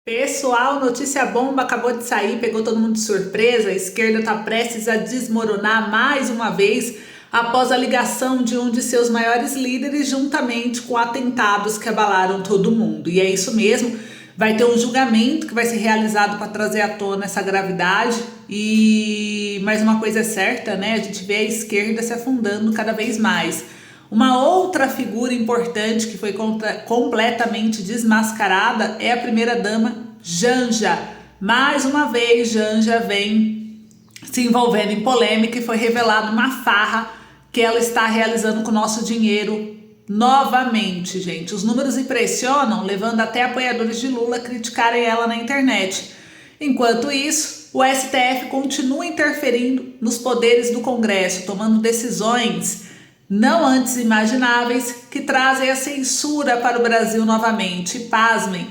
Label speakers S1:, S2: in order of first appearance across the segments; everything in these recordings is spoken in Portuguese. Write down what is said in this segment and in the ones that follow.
S1: Pessoal, notícia bomba acabou de sair, pegou todo mundo de surpresa. A esquerda está prestes a desmoronar mais uma vez após a ligação de um de seus maiores líderes juntamente com atentados que abalaram todo mundo. E é isso mesmo, vai ter um julgamento que vai ser realizado para trazer à tona essa gravidade. E mais uma coisa é certa, né? A gente vê a esquerda se afundando cada vez mais. Uma outra figura importante que foi completamente desmascarada é a primeira-dama Janja. Mais uma vez, Janja vem se envolvendo em polêmica e foi revelado uma farra que ela está realizando com o nosso dinheiro novamente, gente. Os números impressionam, levando até apoiadores de Lula a criticarem ela na internet. Enquanto isso, o STF continua interferindo nos poderes do Congresso, tomando decisões não antes imagináveis que trazem a censura para o Brasil novamente. Pasmem,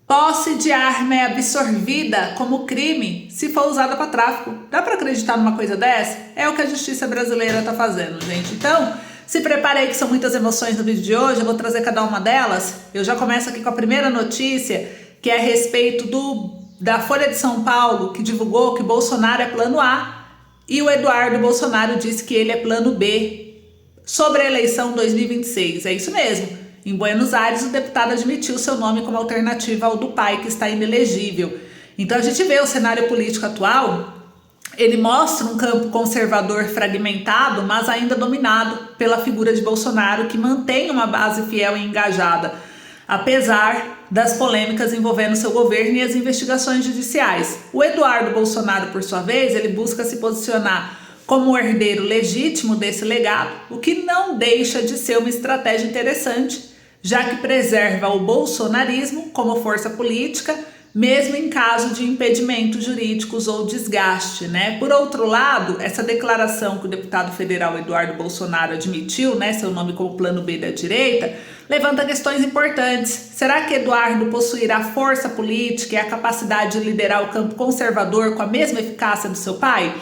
S1: posse de arma é absorvida como crime se for usada para tráfico. Dá para acreditar numa coisa dessa? É o que a justiça brasileira está fazendo, gente. Então, se prepare aí que são muitas emoções no vídeo de hoje, eu vou trazer cada uma delas. Eu já começo aqui com a primeira notícia, que é a respeito da Folha de São Paulo, que divulgou que Bolsonaro é plano A e o Eduardo Bolsonaro disse que ele é plano B sobre a eleição 2026. É isso mesmo. Em Buenos Aires, o deputado admitiu seu nome como alternativa ao do pai, que está inelegível. Então a gente vê o cenário político atual, ele mostra um campo conservador fragmentado, mas ainda dominado pela figura de Bolsonaro, que mantém uma base fiel e engajada, apesar das polêmicas envolvendo seu governo e as investigações judiciais. O Eduardo Bolsonaro, por sua vez, ele busca se posicionar como o herdeiro legítimo desse legado, o que não deixa de ser uma estratégia interessante, já que preserva o bolsonarismo como força política, mesmo em caso de impedimentos jurídicos ou desgaste, né? Por outro lado, essa declaração que o deputado federal Eduardo Bolsonaro admitiu, né, seu nome como plano B da direita, levanta questões importantes. Será que Eduardo possuirá força política e a capacidade de liderar o campo conservador com a mesma eficácia do seu pai?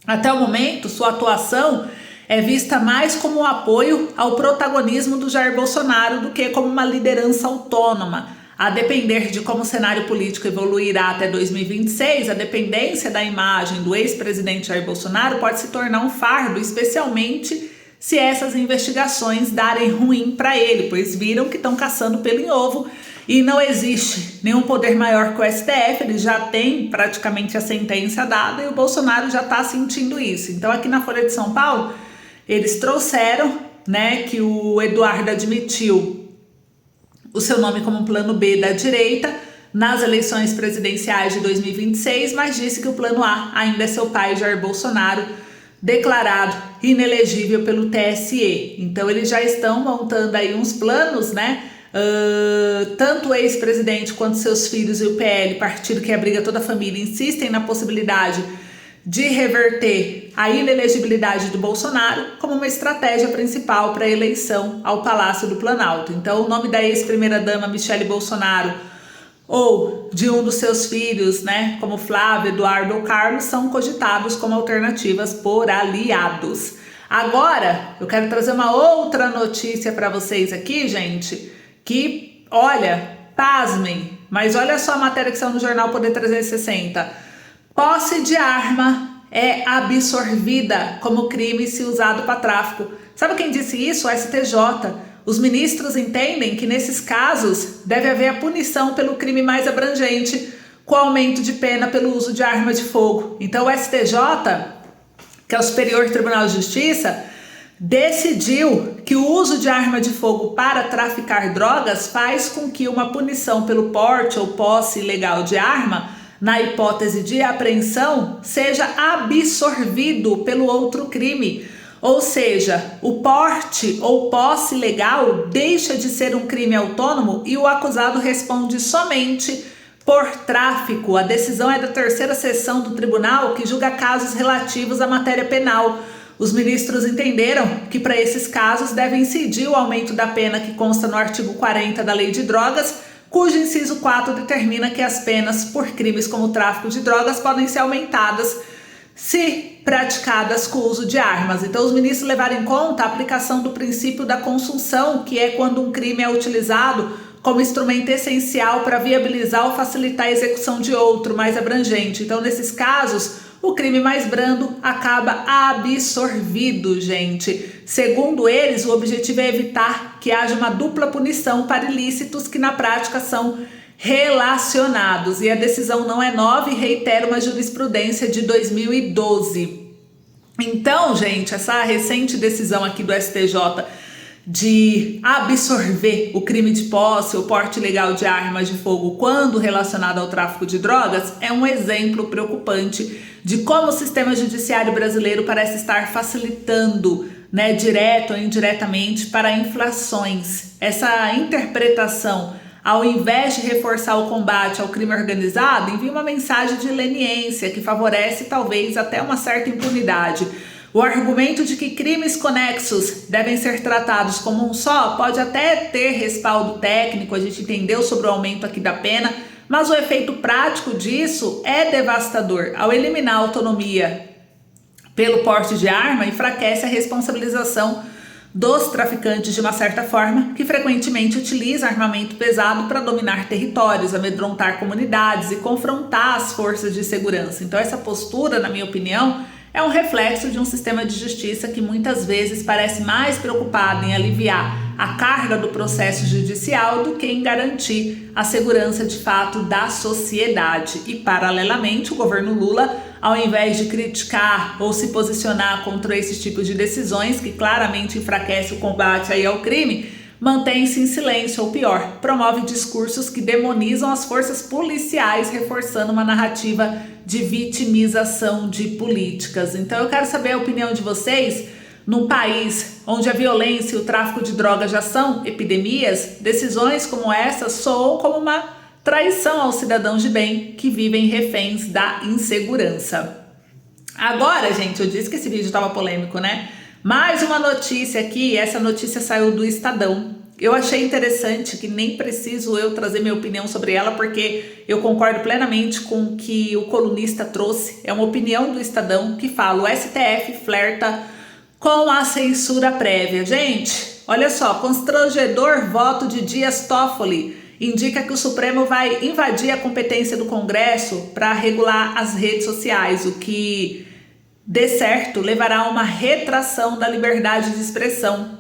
S1: Até o momento, sua atuação é vista mais como um apoio ao protagonismo do Jair Bolsonaro do que como uma liderança autônoma. A depender de como o cenário político evoluirá até 2026, a dependência da imagem do ex-presidente Jair Bolsonaro pode se tornar um fardo, especialmente se essas investigações darem ruim para ele, pois viram que estão caçando pelo em ovo e não existe nenhum poder maior que o STF, ele já tem praticamente a sentença dada e o Bolsonaro já está sentindo isso. Então aqui na Folha de São Paulo, eles trouxeram, né, que o Eduardo admitiu o seu nome como plano B da direita nas eleições presidenciais de 2026, mas disse que o plano A ainda é seu pai, Jair Bolsonaro, declarado inelegível pelo TSE. Então eles já estão montando aí uns planos, né? Tanto o ex-presidente quanto seus filhos e o PL, partido que abriga toda a família, insistem na possibilidade de reverter a inelegibilidade do Bolsonaro como uma estratégia principal para a eleição ao Palácio do Planalto. Então o nome da ex-primeira-dama Michele Bolsonaro ou de um dos seus filhos, né, como Flávio, Eduardo ou Carlos, são cogitados como alternativas por aliados. Agora, eu quero trazer uma outra notícia para vocês aqui, gente, que, olha, pasmem, mas olha só a matéria que saiu no jornal Poder 360. Posse de arma é absorvida como crime se usado para tráfico. Sabe quem disse isso? O STJ. Os ministros entendem que nesses casos deve haver a punição pelo crime mais abrangente, com aumento de pena pelo uso de arma de fogo. Então o STJ, que é o Superior Tribunal de Justiça, decidiu que o uso de arma de fogo para traficar drogas faz com que uma punição pelo porte ou posse ilegal de arma, na hipótese de apreensão, seja absorvido pelo outro crime. Ou seja, o porte ou posse ilegal deixa de ser um crime autônomo e o acusado responde somente por tráfico. A decisão é da terceira seção do tribunal, que julga casos relativos à matéria penal. Os ministros entenderam que para esses casos deve incidir o aumento da pena que consta no artigo 40 da Lei de Drogas, cujo inciso 4 determina que as penas por crimes como tráfico de drogas podem ser aumentadas se praticadas com o uso de armas. Então os ministros levaram em conta a aplicação do princípio da consunção, que é quando um crime é utilizado como instrumento essencial para viabilizar ou facilitar a execução de outro mais abrangente. Então, nesses casos, o crime mais brando acaba absorvido, gente. Segundo eles, o objetivo é evitar que haja uma dupla punição para ilícitos que na prática são relacionados. E a decisão não é nova e reitera uma jurisprudência de 2012. Então, gente, essa recente decisão aqui do STJ de absorver o crime de posse ou porte ilegal de armas de fogo quando relacionado ao tráfico de drogas é um exemplo preocupante de como o sistema judiciário brasileiro parece estar facilitando, né, direto ou indiretamente, para inflações. Essa interpretação, ao invés de reforçar o combate ao crime organizado, envia uma mensagem de leniência que favorece talvez até uma certa impunidade. O argumento de que crimes conexos devem ser tratados como um só pode até ter respaldo técnico, a gente entendeu sobre o aumento aqui da pena, mas o efeito prático disso é devastador. Ao eliminar a autonomia pelo porte de arma, enfraquece a responsabilização dos traficantes de uma certa forma, que frequentemente utilizam armamento pesado para dominar territórios, amedrontar comunidades e confrontar as forças de segurança. Então essa postura, na minha opinião, é um reflexo de um sistema de justiça que muitas vezes parece mais preocupado em aliviar a carga do processo judicial do que em garantir a segurança de fato da sociedade. E, paralelamente, o governo Lula, ao invés de criticar ou se posicionar contra esses tipos de decisões, que claramente enfraquece o combate aí ao crime, mantém-se em silêncio ou pior, promove discursos que demonizam as forças policiais, reforçando uma narrativa de vitimização de políticas. Então eu quero saber a opinião de vocês. Num país onde a violência e o tráfico de drogas já são epidemias, decisões como essa soam como uma traição aos cidadãos de bem que vivem reféns da insegurança. Agora, gente, eu disse que esse vídeo estava polêmico, né? Mais uma notícia aqui, essa notícia saiu do Estadão. Eu achei interessante, que nem preciso eu trazer minha opinião sobre ela, porque eu concordo plenamente com o que o colunista trouxe. É uma opinião do Estadão que fala: o STF flerta com a censura prévia. Gente, olha só, constrangedor voto de Dias Toffoli indica que o Supremo vai invadir a competência do Congresso para regular as redes sociais, o que, de certo, levará a uma retração da liberdade de expressão.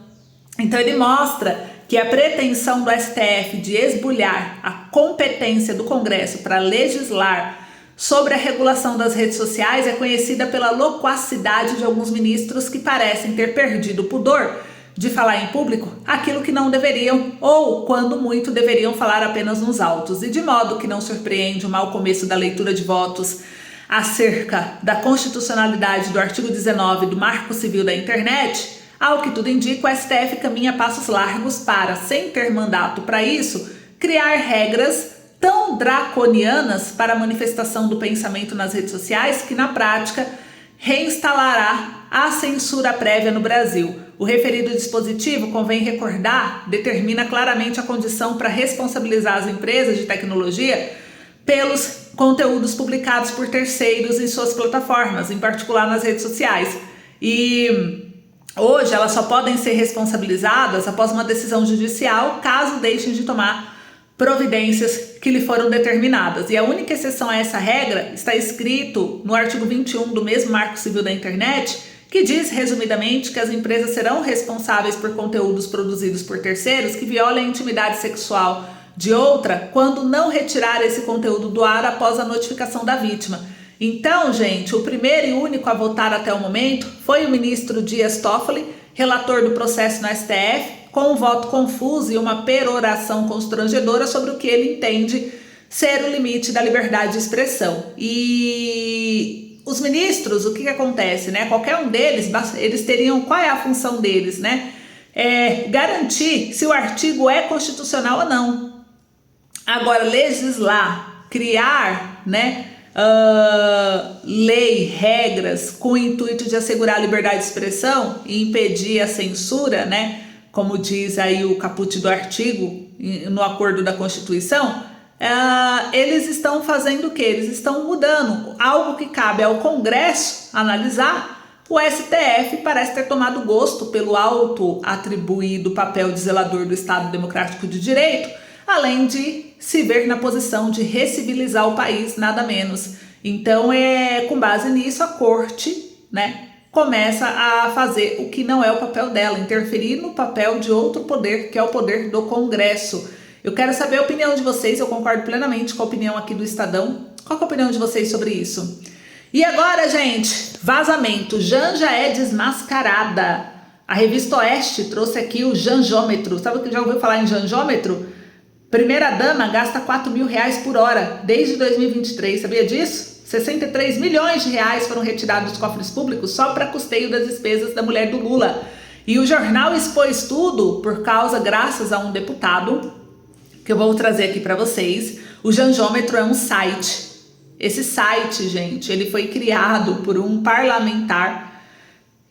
S1: Então ele mostra que a pretensão do STF de esbulhar a competência do Congresso para legislar sobre a regulação das redes sociais é conhecida pela loquacidade de alguns ministros que parecem ter perdido o pudor de falar em público aquilo que não deveriam, ou quando muito deveriam falar apenas nos autos. E de modo que não surpreende o mau começo da leitura de votos acerca da constitucionalidade do artigo 19 do Marco Civil da Internet, ao que tudo indica, o STF caminha passos largos para, sem ter mandato para isso, criar regras tão draconianas para a manifestação do pensamento nas redes sociais que, na prática, reinstalará a censura prévia no Brasil. O referido dispositivo, convém recordar, determina claramente a condição para responsabilizar as empresas de tecnologia pelos conteúdos publicados por terceiros em suas plataformas, em particular nas redes sociais. E hoje elas só podem ser responsabilizadas após uma decisão judicial, caso deixem de tomar providências que lhe foram determinadas. E a única exceção a essa regra está escrito no artigo 21 do mesmo Marco Civil da Internet, que diz, resumidamente, que as empresas serão responsáveis por conteúdos produzidos por terceiros que violem a intimidade sexual de outra quando não retirar esse conteúdo do ar após a notificação da vítima. Então, gente, o primeiro e único a votar até o momento foi o ministro Dias Toffoli, relator do processo no STF, com um voto confuso e uma peroração constrangedora sobre o que ele entende ser o limite da liberdade de expressão. E os ministros, o que acontece, né? Qualquer um deles, eles teriam, qual é a função deles, né? Garantir se o artigo é constitucional ou não. Agora, legislar, criar, né? Lei, regras com o intuito de assegurar a liberdade de expressão e impedir a censura, né? Como diz aí o caput do artigo no acordo da Constituição, eles estão fazendo o quê? Eles estão mudando algo que cabe ao Congresso analisar. O STF parece ter tomado gosto pelo auto-atribuído papel de zelador do Estado Democrático de Direito além de se ver na posição de recivilizar o país, nada menos. Então, com base nisso, a corte, né, começa a fazer o que não é o papel dela, interferir no papel de outro poder, que é o poder do Congresso. Eu quero saber a opinião de vocês, eu concordo plenamente com a opinião aqui do Estadão. Qual é a opinião de vocês sobre isso? E agora, gente, vazamento. Janja é desmascarada. A revista Oeste trouxe aqui o janjômetro. Sabe o que já ouviu falar em janjômetro? Primeira-dama gasta R$4.000 por hora desde 2023, sabia disso? 63 milhões de reais foram retirados dos cofres públicos só para custeio das despesas da mulher do Lula. E o jornal expôs tudo graças a um deputado, que eu vou trazer aqui para vocês. O janjômetro é um site. Esse site, gente, ele foi criado por um parlamentar,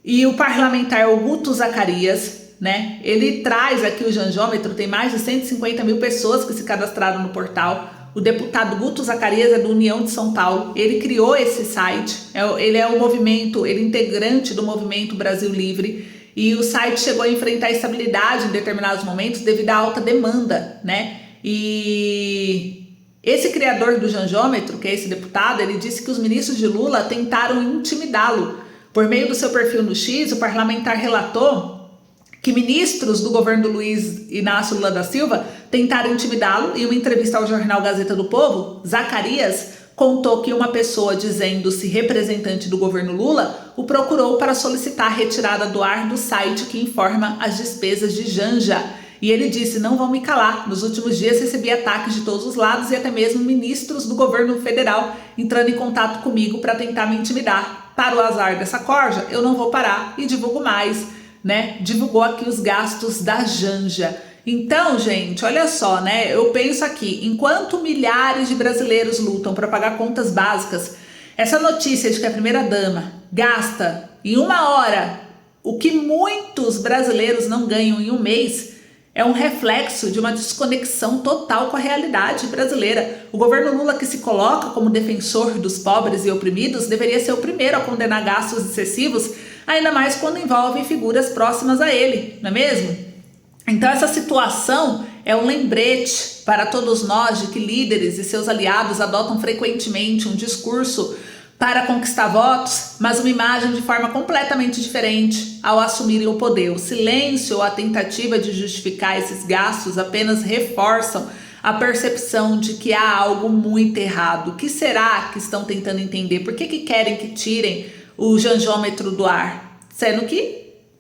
S1: e o parlamentar é o Guto Zacarias, né? Ele traz aqui o janjômetro, tem mais de 150 mil pessoas que se cadastraram no portal. O deputado Guto Zacarias é do União de São Paulo, ele criou esse site, ele é ele é integrante do movimento Brasil Livre, e o site chegou a enfrentar instabilidade em determinados momentos devido à alta demanda, né? E esse criador do janjômetro, que é esse deputado, ele disse que os ministros de Lula tentaram intimidá-lo. Por meio do seu perfil no X, o parlamentar relatou que ministros do governo do Luiz Inácio Lula da Silva tentaram intimidá-lo. E em uma entrevista ao jornal Gazeta do Povo, Zacarias contou que uma pessoa, dizendo-se representante do governo Lula, o procurou para solicitar a retirada do ar do site que informa as despesas de Janja. E ele disse: não vão me calar, nos últimos dias recebi ataques de todos os lados e até mesmo ministros do governo federal entrando em contato comigo para tentar me intimidar. Para o azar dessa corja, eu não vou parar e divulgo mais, né? Divulgou aqui os gastos da Janja. Então, gente, olha só, né? Eu penso aqui, enquanto milhares de brasileiros lutam para pagar contas básicas, essa notícia de que a primeira-dama gasta em 1 hora o que muitos brasileiros não ganham em um mês, é um reflexo de uma desconexão total com a realidade brasileira. O governo Lula, que se coloca como defensor dos pobres e oprimidos, deveria ser o primeiro a condenar gastos excessivos, ainda mais quando envolve figuras próximas a ele, não é mesmo? Então essa situação é um lembrete para todos nós de que líderes e seus aliados adotam frequentemente um discurso para conquistar votos, mas uma imagem de forma completamente diferente ao assumirem o poder. O silêncio ou a tentativa de justificar esses gastos apenas reforçam a percepção de que há algo muito errado. O que será que estão tentando entender? Por que querem que tirem o janjômetro do ar? Sendo que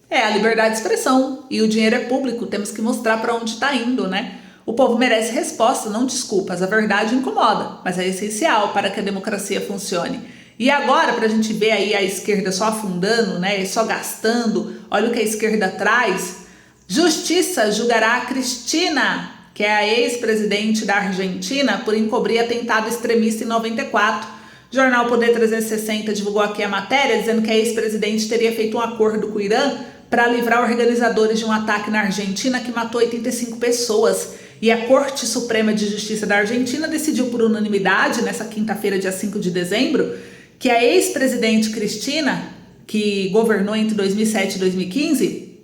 S1: é a liberdade de expressão e o dinheiro é público, temos que mostrar para onde está indo, né? O povo merece resposta, não desculpas. A verdade incomoda, mas é essencial para que a democracia funcione. E agora, para a gente ver aí a esquerda só afundando, né, só gastando, olha o que a esquerda traz. Justiça julgará a Cristina, que é a ex-presidente da Argentina, por encobrir atentado extremista em 94. O jornal Poder 360 divulgou aqui a matéria, dizendo que a ex-presidente teria feito um acordo com o Irã para livrar organizadores de um ataque na Argentina que matou 85 pessoas. E a Corte Suprema de Justiça da Argentina decidiu por unanimidade, nessa quinta-feira, dia 5 de dezembro, que a ex-presidente Cristina, que governou entre 2007 e 2015,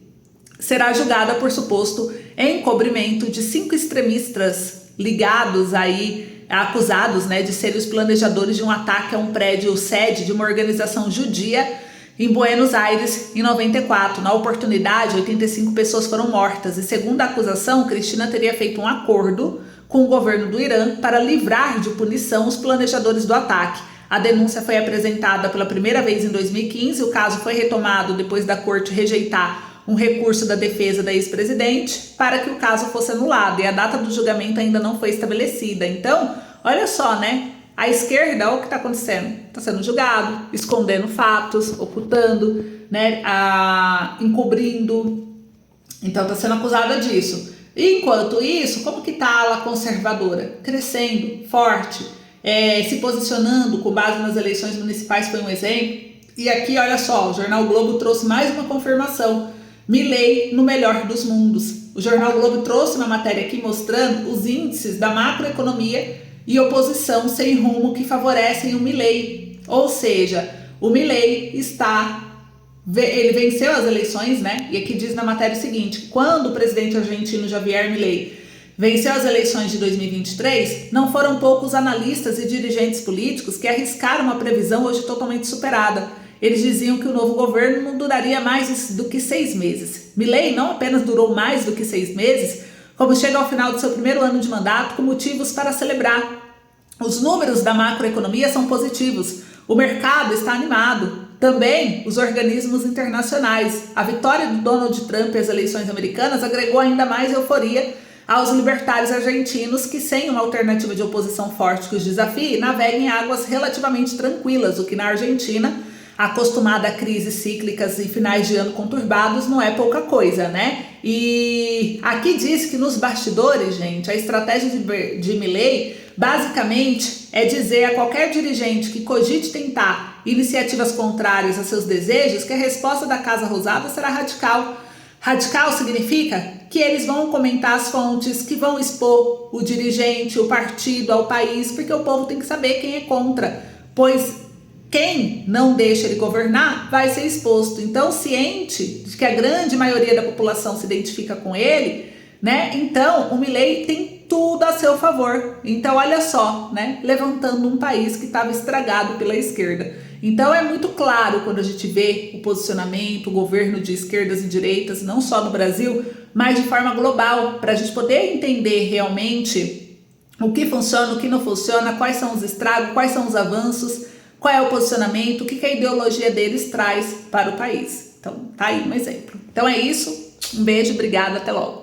S1: será julgada por suposto encobrimento de 5 extremistas ligados aí, acusados, né, de serem os planejadores de um ataque a um prédio sede de uma organização judia em Buenos Aires em 94. Na oportunidade, 85 pessoas foram mortas e, segundo a acusação, Cristina teria feito um acordo com o governo do Irã para livrar de punição os planejadores do ataque. A denúncia foi apresentada pela primeira vez em 2015, o caso foi retomado depois da corte rejeitar um recurso da defesa da ex-presidente para que o caso fosse anulado, e a data do julgamento ainda não foi estabelecida. Então, olha só, né? A esquerda, olha o que está acontecendo, está sendo julgado, escondendo fatos, ocultando, né? Encobrindo, então está sendo acusada disso. E, enquanto isso, como que está a ala conservadora? Crescendo, forte, se posicionando com base nas eleições municipais, foi um exemplo. E aqui, olha só, o Jornal Globo trouxe mais uma confirmação. Milei no melhor dos mundos. O Jornal Globo trouxe uma matéria aqui mostrando os índices da macroeconomia e oposição sem rumo que favorecem o Milei. Ou seja, o Milei ele venceu as eleições, né? E aqui diz na matéria o seguinte: quando o presidente argentino Javier Milei venceu as eleições de 2023, não foram poucos analistas e dirigentes políticos que arriscaram uma previsão hoje totalmente superada. Eles diziam que o novo governo não duraria mais do que 6 meses. Milei não apenas durou mais do que 6 meses, como chega ao final do seu primeiro ano de mandato com motivos para celebrar. Os números da macroeconomia são positivos, o mercado está animado, também os organismos internacionais. A vitória do Donald Trump às eleições americanas agregou ainda mais euforia aos libertários argentinos que, sem uma alternativa de oposição forte que os desafie, navegam em águas relativamente tranquilas, o que na Argentina, acostumada a crises cíclicas e finais de ano conturbados, não é pouca coisa, né? E aqui diz que nos bastidores, gente, a estratégia de Milei basicamente é dizer a qualquer dirigente que cogite tentar iniciativas contrárias a seus desejos que a resposta da Casa Rosada será radical. Radical significa que eles vão comentar as fontes, que vão expor o dirigente, o partido, ao país, porque o povo tem que saber quem é contra, pois quem não deixa ele governar vai ser exposto. Então, ciente de que a grande maioria da população se identifica com ele, né? Então, o Milei tem tudo a seu favor. Então, olha só, né? Levantando um país que estava estragado pela esquerda. Então, é muito claro quando a gente vê o posicionamento, o governo de esquerdas e direitas, não só no Brasil, mas de forma global, para a gente poder entender realmente o que funciona, o que não funciona, quais são os estragos, quais são os avanços, qual é o posicionamento, o que a ideologia deles traz para o país. Então, tá aí um exemplo. Então é isso, um beijo, obrigada, até logo.